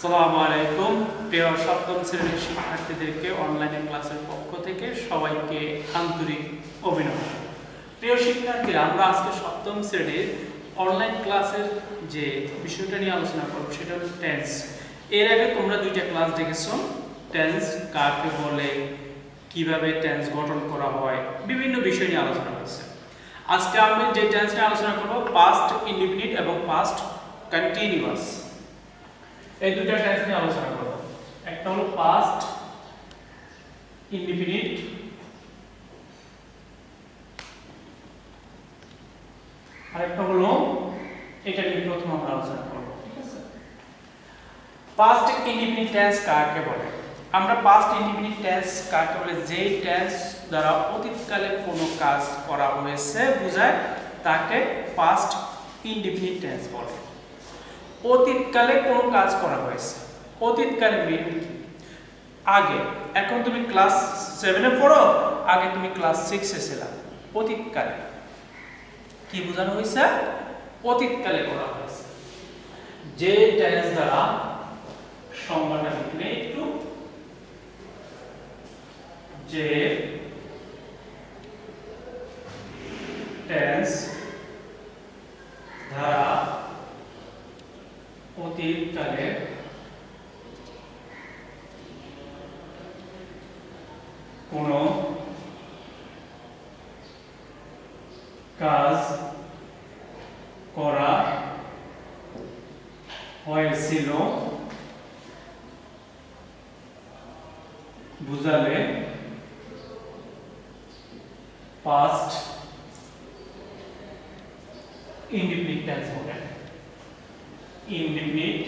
আসসালামু আলাইকুম প্রিয় সপ্তম শ্রেণীর শিক্ষার্থীদেরকে অনলাইনে ক্লাসের পক্ষ থেকে সবাইকে আন্তরিক অভিনন্দন। প্রিয় শিক্ষার্থীরা, আমরা আজকে সপ্তম শ্রেণীর অনলাইন ক্লাসের যে বিষয়টা নিয়ে আলোচনা করব সেটা হলো টেন্স। এর আগে তোমরা দুইটা ক্লাস দেখেছো, টেন্স কাকে বলে, কিভাবে টেন্স গঠন করা হয়, বিভিন্ন বিষয় নিয়ে আলোচনা হয়েছে। আজকে আমি যে টেন্স নিয়ে আলোচনা করব পাস্ট ইনডিফিনিট এবং পাস্ট কন্টিনিউয়াস, এই দুটো টেন্স নিয়ে আলোচনা করব। একটা হলো পাস্ট ইনডিফিনিট আর একটা হলো এটা নিয়ে প্রথম আমরা আলোচনা করব, ঠিক আছে? পাস্ট ইনডিফিনিট টেন্স কাকে বলে? আমরা পাস্ট ইনডিফিনিট টেন্স কাকে বলে? যেই টেন্স দ্বারা অতীতকালে কোনো কাজ করা হয়েছে বোঝায় তাকে পাস্ট ইনডিফিনিট টেন্স বলে। অতীতকালে কোনো কাজ করা হয়েছে, অতীতকালে মেবি আগে, এখন তুমি ক্লাস 7 এ পড়ো, আগে তুমি ক্লাস 6 এ ছিলা। অতীতকালে কি বোঝানো হয়েছে? অতীতকালে করা হয়েছে। যে টেন্স দ্বারা সংজ্ঞাটা লিখলে একটু, যে টেন্স দ্বারা অতীতকালে কোনো কাজ করা হয়েছিল বুঝালে পাস্ট ইনডিফিনিট টেন্স বলে। ইনডিফিনিট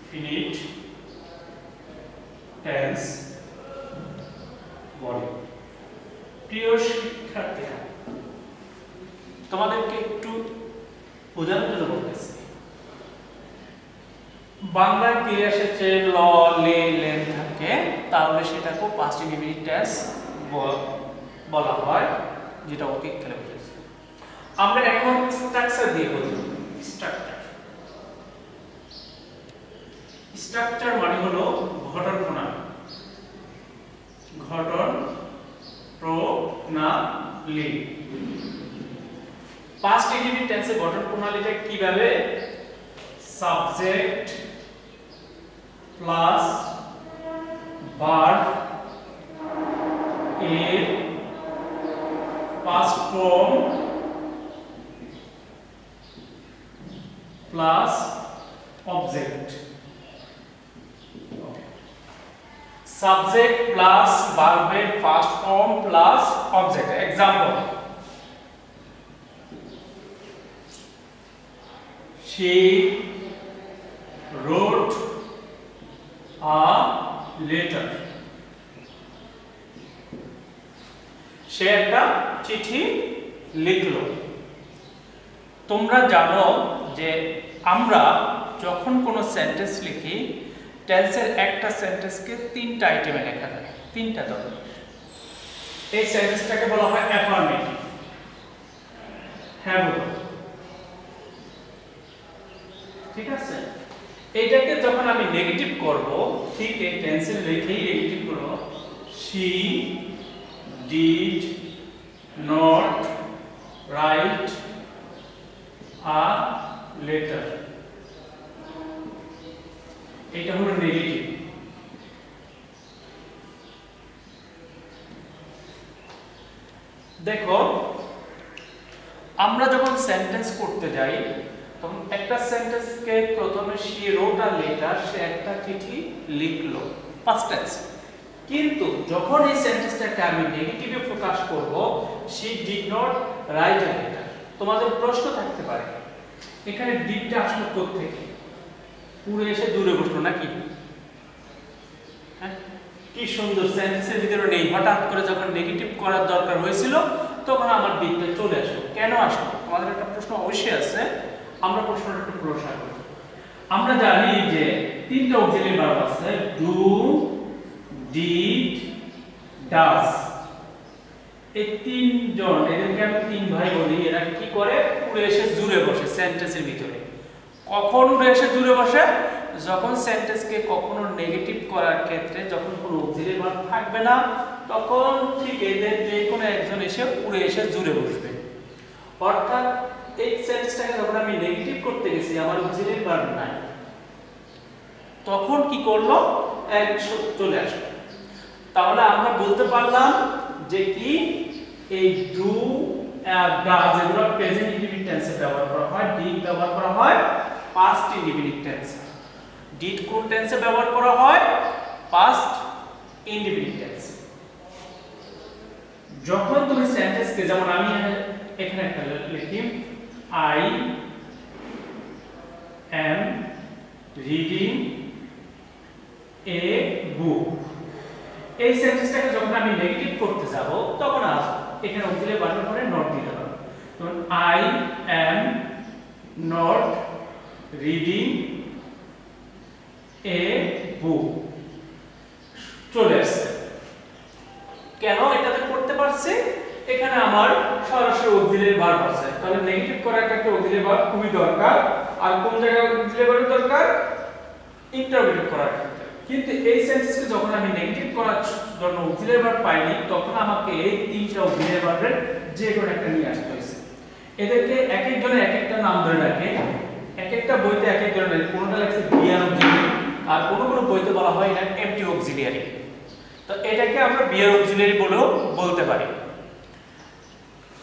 ফিনিট টেন্স বলে। প্রিয় শিক্ষার্থীরা, তোমাদেরকে একটু বোঝানোর জন্য বলতেছি। বাংলায় ক্রিয়া এসেছে ল, লে, লেন থাকে, তাহলে সেটাকে পাস্ট ইনডিফিনিট টেন্স বলা হয়, যেটা অতীতকালে বুঝেছে। আমরা এখন স্ট্রাকচার দিয়ে বলবো। স্ট্রাকচার, স্ট্রাকচার মানে হলো ঘটন প্রণালী। ঘটন প্রণালী। পাস্ট ইনডিফিনিট টেন্সে ঘটন প্রণালীটা কিভাবে? সাবজেক্ট প্লাস ভার্ব এর past form plus object. Subject plus ভার্বের first form plus object. Example: she wrote a letter. সে একটা চিঠি লিখলো। তোমরা জানো যে আমরা যখন কোনো সেন্টেন্স লিখি, টেন্সের একটা সেন্টেন্সকে তিনটা আইটেমে লেখা যায়, তিনটা ধরনের। এই সেন্টেন্সটাকে বলা হয় অ্যাফার্মেটিভ। হ্যাঁ বলো, ঠিক আছে? এইটাকে যখন আমি নেগেটিভ করব, ঠিক এই টেন্সের লেখেই নেগেটিভ করব। she did not write a letter। এটা হলো নেগেটিভ। দেখো, আমরা যখন সেন্টেন্স করতে যাই তখন একটা সেন্টেন্সকে প্রথমে she wrote a letter, সে একটা চিঠি লিখলো, পাস্ট টেন্স। কিন্তু যখন এই সেন্টেন্সটাকে আমি নেগেটিভে প্রকাশ করব, she did not write a letter, তোমাদের প্রশ্ন থাকতে পারে এখানে ডিডটা আসলো কোথা থেকে? পুরো এসে দূরে বসলো নাকি? হ্যাঁ, কি সুন্দর, সেন্টেন্সের ভিতরে নেই, হঠাৎ করে যখন নেগেটিভ করার দরকার হয়েছিল তখন আমার ডিডটা চলে আসলো। কেন আসলো? তোমাদের একটা প্রশ্ন অবশ্যই আছে, আমরা প্রশ্নটা একটু প্রসার করি। আমরা জানি যে তিনটা অক্সিলারি ভার্ব আছে, ডু, ডিড, ডাজ। এই তিনজন, এদেরকে আমি তিন ভাই বলি, এরা কি করে? পুরো এসে জুড়ে বসে সেন্টেন্সের ভিতরে। কখন উড়ে এসে জুড়ে বসে? যখন সেন্টেন্সকে কখনো নেগেটিভ করার ক্ষেত্রে যখন কোনো অক্সিলারি ভার্ব থাকবে না তখন ঠিক এদের যে কোনো একজন এসে উড়ে এসে জুড়ে বসবে। অর্থাৎ এই সেন্টেন্সটাকে যখন আমি নেগেটিভ করতে গেছি আমার অক্সিলারি ভার্ব নাই, তখন কি করলো? চলে আসলো। তাহলে আমরা বলতে পারলাম যে কি এই ডু ডাজ এগুলো প্রেজেন্ট ইনডিফিনিট টেন্সে ব্যবহার করা হয়, ডিড ব্যবহার করা হয় পাস্ট ইনডিফিনিট টেন্সে। ডিড কোন টেন্সে ব্যবহার করা হয়? পাস্ট ইনডিফিনিট টেন্সে। যখন তুমি সেন্টেন্সকে, যেমন আমি এখানে একটা লিখি আই এম রিডিং এ বুক, এই সেন্টেন্সটাকে যখন আমি নেগেটিভ করতে যাব তখন এখানে অক্সিলারি ভার্বের পরে নট দিতে হবে। যেমন I am not reading a বুক, চলে আসছে। কেন এটাতে করতে পারছি? এখানে আমার সরাসরি অক্সিলারি ভার্ব আছে, তাহলে নেগেটিভ করার ক্ষেত্রে অক্সিলারি ভার্ব খুবই দরকার। আর কোন জায়গায় অক্সিলারি ভার্ব দরকার? ইন্টারোগেটিভ করার ক্ষেত্রে। কিন্তু এই সেন্টেন্সকে যখন আমি নেগেটিভ করার জন্য অক্সিলারি ভার্ব পাইনি তখন আমাকে এই তিনটা অক্সিলারি ভার্বের যে কোনো একটা নিয়ে আসতে হয়েছে। এদেরকে এক একজনে এক একটা নাম ধরে রাখে, এক একটা বইতে এক এক ধরনের, কোনটা লেখছে বিয়ার অক্সিলারি আর কোন কোন বইতে বলা হয় এটা এমটি অক্সিলারি। তো এটাকে আমরা বিয়ার অক্সিলারি বলেও বলতে পারি।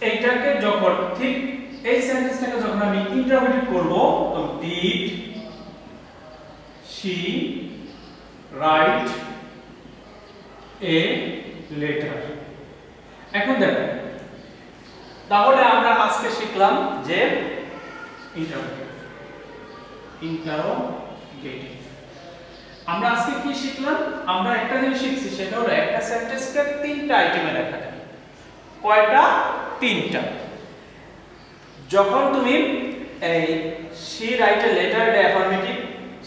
এইটাকে যখন ঠিক এই সেন্টেন্সটাকে যখন আমি ইন্টারোগেটিভ করব তো did she write a letter. এখন দেখেন, তাহলে আমরা আজকে শিখলাম যে ইন্টারোগেটিভ। আমরা আজকে কি শিখলাম? আমরা একটা জিনিস শিখছি, সেটা হলো একটা সেন্টেন্সকে তিনটা আইটেমে লেখা যায়। কয়টা? তিনটা। যখন তুমি এই she write a letter affirmative,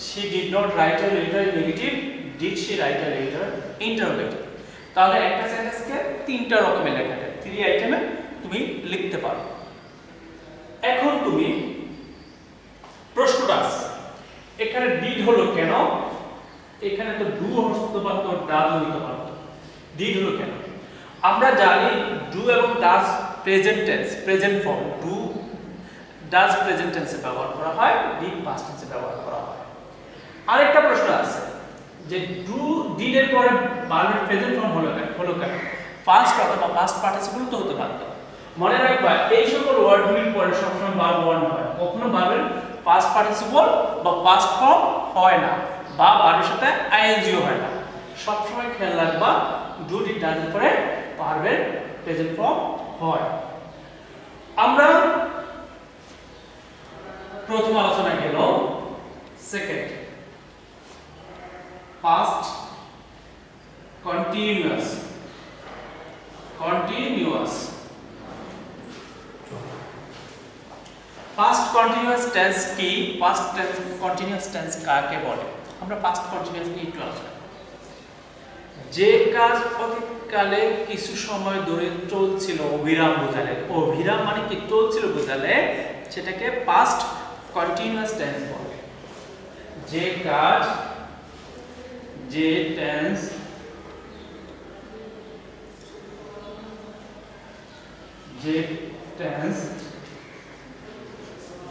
she did not write a letter negative, did she write a letter interrogative, তাহলে একটা সেন্টেন্সকে তিনটা রকমে লেখা যায়, 3 আইটেমে তুমি লিখতে পারো। এখন তুমি প্রশ্নটা আছে এখানে ডিড হলো কেন? এখানে তো ডু হতে পারতো, ডাজ হতে পারতো, ডিড হলো কেন? আমরা জানি ডু এবং does present tense, present form. Do does present টেন্সে ব্যবহার করা হয়, ডিড পাস্ট টেন্সে ব্যবহার করা হয়। আরেকটা প্রশ্ন আছে যে ডু ডিড এর পরে ভার্বের প্রেজেন্ট ফর্ম হলো কেন? পাস্ট অথবা পাস্ট পার্টিসিপল তো হতে পারত। মনে রাখবা এই সকল ওয়ার্ডগুলির পরে সবসময় ভার্ব ওয়ান হয়, কখনো ভার্বের পাস্ট পার্টিসিপল বা পাস্ট ফর্ম হয় না, বা ভার্বের সাথে আইএনজিও হয় না। সবসময় খেয়াল রাখবা ডু ডিড ডাজ এর পরে ভার্বের প্রেজেন্ট ফর্ম হয়। আমরা প্রথম আলোচনা গেল second past continuous past continuous tense কি? past continuous tense কাকে বলে? আমরা past continuous নিয়ে একটু আলোচনা করব। যে কাজ অতীতকালে কিছু সময় ধরে চলছিল, অবিরাম বোঝালে, অবিরাম মানে কি চলছিল বোঝালে সেটাকে past continuous tense বলে। যে কাজ, যে টেন্স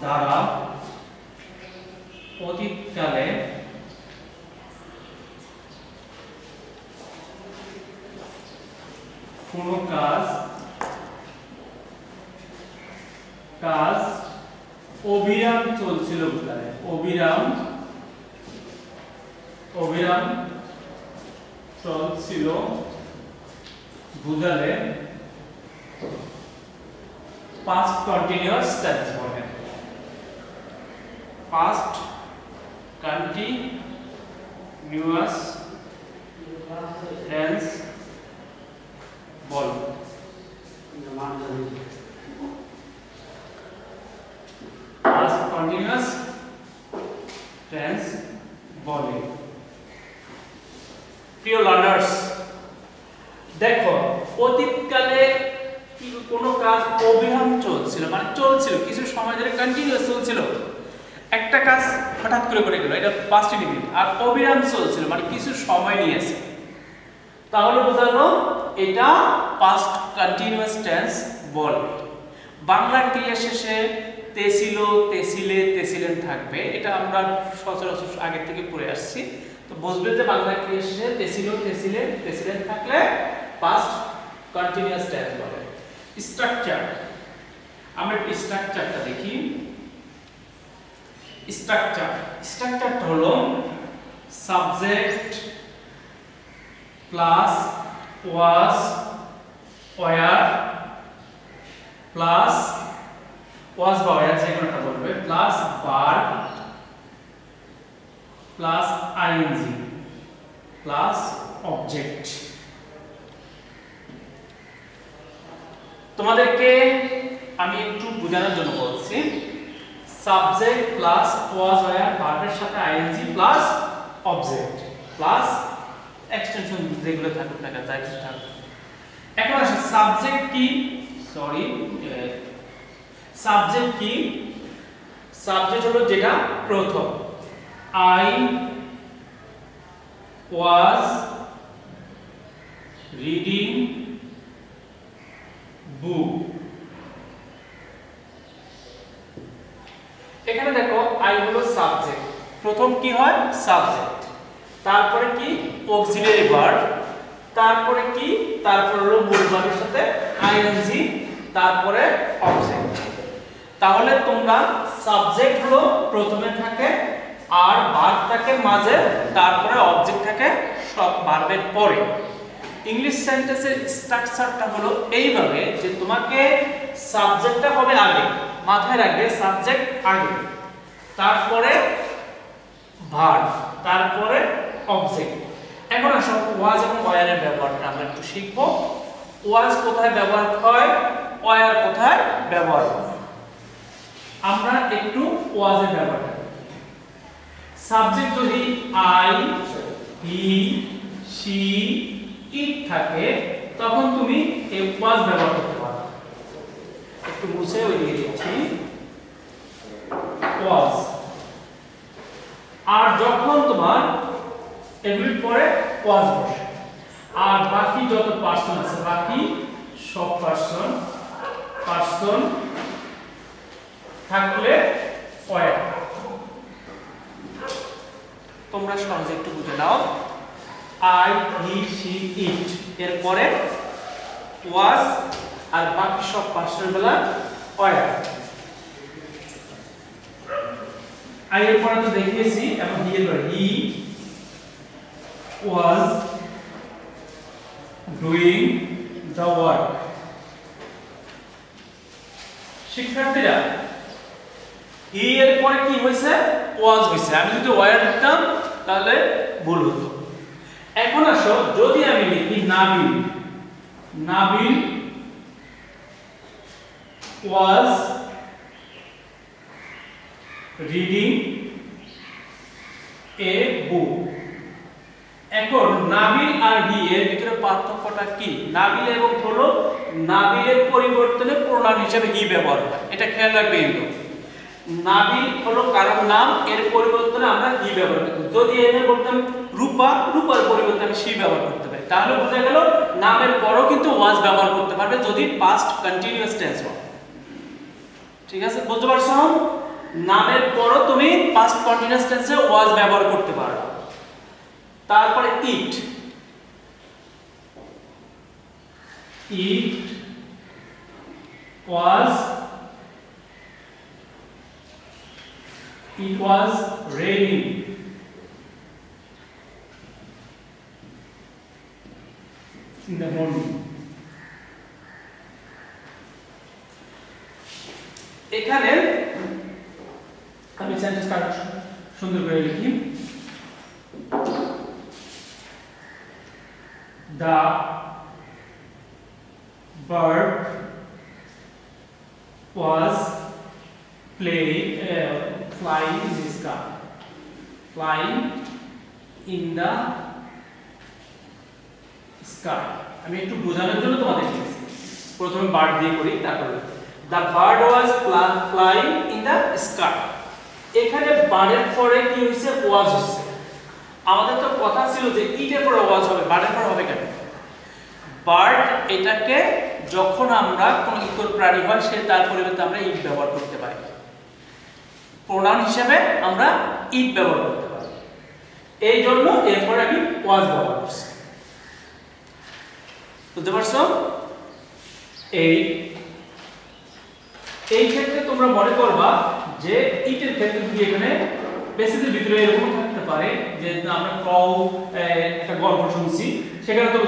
দ্বারা অতীতকালে কোনো কাজ অবিরাম চলছিল বোঝালে, অবিরাম চলছিল বুঝালে past continuous tense বলে। past continuous tense বলে। past continuous tense বলে। প্রিয় লার্নার্স, দেখো অতীতকালে কোনো কাজ অবিরাম চলছিল, মানে চলছিল কিছু সময় ধরে কন্টিনিউয়াস চলছিল। একটা কাজ হঠাৎ করে করে গেল, এটা পাস্ট ইনডিফিনিট, আর অবিরাম চলছিল মানে কিছু সময় নিয়েছে, তাহলে বোঝালো এটা পাস্ট কন্টিনিউয়াস টেন্স বলে। বাংলা ক্রিয়া শেষে তে ছিল, তে ছিলে, তেছিলেন থাকবে, এটা আমরা সচরাচর আগে থেকে পড়ে আসছি। তো বুঝবে যে বাংলা ক্রিয়া শেষে তে ছিল, তে ছিলে, তেছিলেন থাকলে পাস্ট কন্টিনিউয়াস টেন্স বলে। স্ট্রাকচার, আমরা একটু স্ট্রাকচারটা দেখি। স্ট্রাকচারটা হলো subject plus was were plus was বা ওয়ার যে কোনোটা বলবে plus verb plus ING plus object. তোমাদেরকে আমি একটু বোঝানোর জন্য বলছি, সাবজেক্ট প্লাস ওয়াজ ওয়ার ভার্বের সাথে ING plus object plus extension যেগুলো থাকুক না কেন, যাই কিছু থাকুক। এখন আসে সাবজেক্ট কি, সাবজেক্ট কি? সাবজেক্ট হলো যেটা প্রথম, আই ওয়াজ রিডিং বুক। এখানে দেখো আই হলো সাবজেক্ট, প্রথম কি হয় সাবজেক্ট, তারপরে কি অক্সিলারি ভার্ব, তারপরে কি তারপরে হলো মূল ভার্বের সাথে আইএনজি, তারপরে অবজেক্ট। তাহলে তোমরা সাবজেক্ট হলো প্রথমে থাকে আর ভার্ব থাকে মাঝে, তারপরে অবজেক্ট থাকে সব ভার্বের পরে। ইংলিশ সেন্টেন্সের স্ট্রাকচারটা হলো এইভাবে যে তোমাকে সাবজেক্টটা হবে আগে, মাথায় রাখবে সাবজেক্ট আগে, তারপরে ভার্ব, তারপরে অবজেক্ট। এখন আসো ওয়াজ এবং ওয়ারের ব্যবহারটা আমরা একটু শিখব। ওয়াজ কোথায় ব্যবহার হয়, ওয়ার কোথায় ব্যবহার হয়, আমরা একটু ওয়াজের ব্যবহারটা। সাবজেক্ট যদি আই, হি, শি, ইট থাকে তখন তুমি এই ওয়াজ ব্যবহার করতে পারো। একটু মুছে ওই দিকে দিচ্ছি ওয়াজ। আর যখন তোমার এগুলির পরে ওয়াজ বসে, আর বাকি যত পার্সন আছে, বাকি সব পার্সন থাকলে ওয়ার। তোমরা সহজে একটু বুঝে নাও, আই, হি, শি, ইট এরপরে ওয়াজ, আর বাকি সব পার্সন বেলা ওয়ার। আই এর পরে তো দেখিয়েছি, এখন হি এর পরে হি was doing the work। শিক্ষার্থীরা হি এর পরে কি হয়েছে, was হয়েছে, আমি যদি ওয়ার লিখতাম তাহলে ভুল হতো। এখন আসো যদি আমি লিখি Nabil was reading a book। এখন নাবিল আর হি এর ভিতরে পার্থক্যটা কি? নাবিল এবং হলো নাবিলের পরিবর্তনে প্রোনাউন হিসেবে হি ব্যবহার হয়, এটা খেয়াল রাখবে। কিন্তু নাবিল হলো কারণ নাম, এর পরিবর্তনে আমরা হি ব্যবহার করতে। যদি এনে বলতাম রূপার পরিবর্তে আমি শি ব্যবহার করতে পারি, তাহলে বোঝা গেল নামের পরও কিন্তু ওয়াজ ব্যবহার করতে পারবে যদি পাস্ট কন্টিনিউয়াস টেন্স হয়। ঠিক আছে, বুঝতে পারছো? নামের পরও তুমি পাস্ট কন্টিনিউয়াস টেন্সে ওয়াজ ব্যবহার করতে পারো। তারপরে ইট was raining in the morning। এখানে আমি সেন্টেন্সটা সুন্দর করে লিখি, the bird was flying in the sky, flying in the sky। আমি একটু বোঝানোর জন্য তোমাদের লিখেছি, প্রথমে বার্ড দিয়ে করি, তারপরে the bird was flying in the sky। এখানে বারের পরে কি হইছে ওয়াজ হচ্ছে আমাদের তো কথা ছিল যে ইটের পরে ওয়াজ হবে বারের পরে হবে কেন বার্ড এটাকে যখন আমরা কোন ইতর প্রাণী হয় সে তার পরিবর্তে আমরা ইট ব্যবহার করতে পারি প্রোনাউন হিসেবে আমরা ইট ব্যবহার করতে পারি এই জন্য এরপরে আমি ওয়াজ ব্যবহার করছি বুঝতে পারছো এই ক্ষেত্রে তোমরা মনে করবা যে ইটের ক্ষেত্রে যদি এখানে বেসিসের ভিতরে এরকম থাকতে পারে যে আমরা ক্রাউ একটা গল্প শুনছি সেখানে তো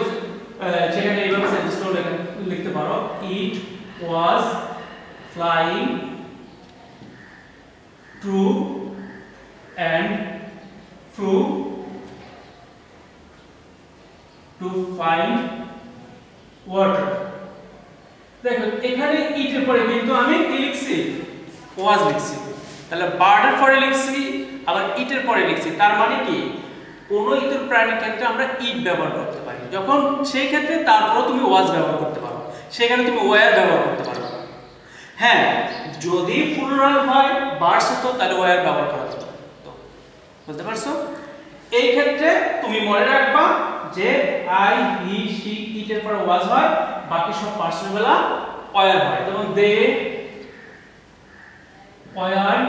সেখানে এইভাবে সেন্টেন্সটা লিখতে পারো it was flying to and flew to find water দেখো এখানে ইটের পরে কিন্তু আমি কি লিখছি ওয়াজ লিখছি তাহলে বার্ডের পরে লিখছি আবার ইটের পরে লিখছি তার মানে কি কোন ইতর প্রাণীর ক্ষেত্রে আমরা ইট ব্যবহার করতে পারি যখন সেই ক্ষেত্রে তারপর তুমি ওয়াজ ব্যবহার করতে পারো সেখানে তুমি ওয়্যার ব্যবহার করতে পারো হ্যাঁ যদি প্লুরাল হয় বার্ডস হতো তাহলে ওয়্যার ব্যবহার করা যেত বুঝতে পারছো এই ক্ষেত্রে তুমি মনে রাখবা যে আই হি শি ইট এর পরে ওয়াজ হয় বাকি সব পার্সন বেলা ওয়্যার হয় যেমন দে ওয়্যার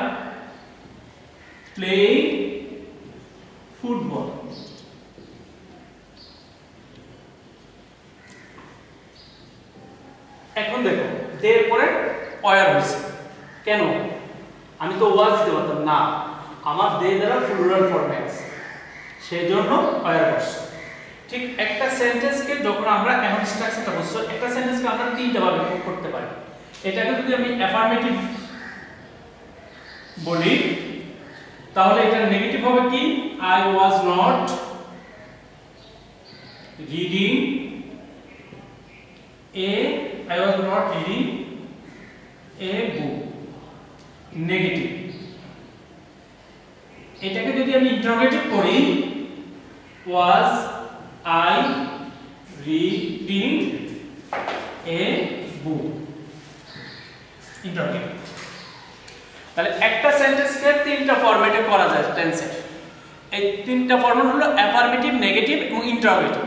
প্লেইং ফুটবল এখন দেখো দে এর পরে ওয়্যার হইছে কেন আমি তো ওয়াজ দিতে পারতাম না আমার দে দ্বারা প্লুরাল ফর্মে আছে সেজন্য ওয়্যার করছে ঠিক একটা সেন্টেন্সকে যখন আমরা এখন স্ট্রাকচারটা বলছো একটা সেন্টেন্সকে আমরা তিনটা ভাবে ভাগ করতে পারি এটাকে যদি আমি অ্যাফার্মেটিভ বলি তাহলে এটা নেগেটিভ হবে কি I was not reading a book negative এটাকে যদি আমি ইন্টারোগেটিভ করি was I reading a book interrogative তাহলে একটা সেন্টেন্সকে তিনটা ফরম্যাটে করা যায় টেন্সের এই তিনটা ফরম্যাট হলো অ্যাফার্মেটিভ নেগেটিভ এবং ইন্টারোগেটিভ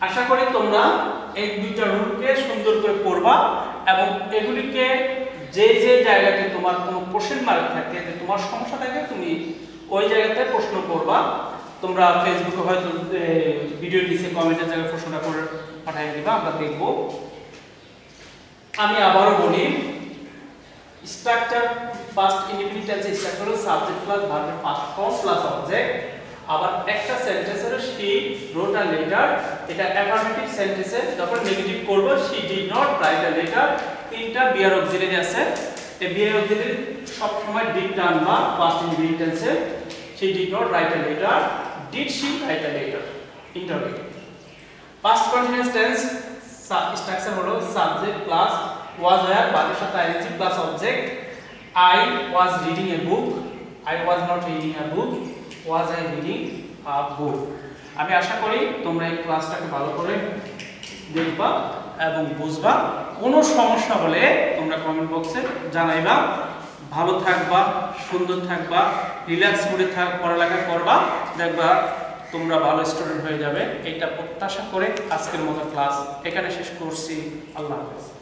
আশা করি তোমরা এই দুইটা রুলকে সুন্দর করে পড়বা এবং এগুলিকে যে যে জায়গাতে তোমার কোনো কোশ্চেন মার্ক থাকে যে তোমার সমস্যা থাকে তুমি ওই জায়গাতে প্রশ্ন করবা তোমরা ফেসবুকে হয়তো ভিডিও নিচে কমেন্টের জায়গায় প্রশ্নটা করে পাঠিয়ে দিবা আমরা দেখব আমি আবারও বলি স্ট্রাকচার ফার্স্ট ইন্ডিপেন্ডেন্ট টেন্সে স্ট্রাকচার হলো সাবজেক্ট প্লাস ভার্বের ফার্স্ট ফর্ম প্লাস অবজেক্ট আবার একটা সেন্টেন্সের শি রোট আ লেটার এটা অ্যাফার্মেটিভ সেন্টেন্সে যখন নেগেটিভ করব she did not write a letter তিনটা বিয়ার অক্সিলারি আছে এই বিয়ার অক্সিলারি সব সময় ডিড টার্ম বা ফার্স্ট ইন্ডিপেন্ডেন্ট টেন্সে she did not write a letter did she write a letter interrogative past continuous tense structure হলো subject plus was where বাকির সাথে ing plus object I was reading a book I was not reading a book was I reading a book আমি আশা করি তোমরা এই ক্লাসটাকে ভালো করে দেখবা এবং বুঝবা কোনো সমস্যা হলে তোমরা কমেন্ট বক্সে জানাইবা ভালো থাকবা সুন্দর থাকবা রিল্যাক্স মোডে পড়ালেখা করবা দেখবা তোমরা ভালো স্টুডেন্ট হয়ে যাবে এটা প্রত্যাশা করে আজকের মতো ক্লাস এখানে শেষ করছি আল্লাহ হাফেজ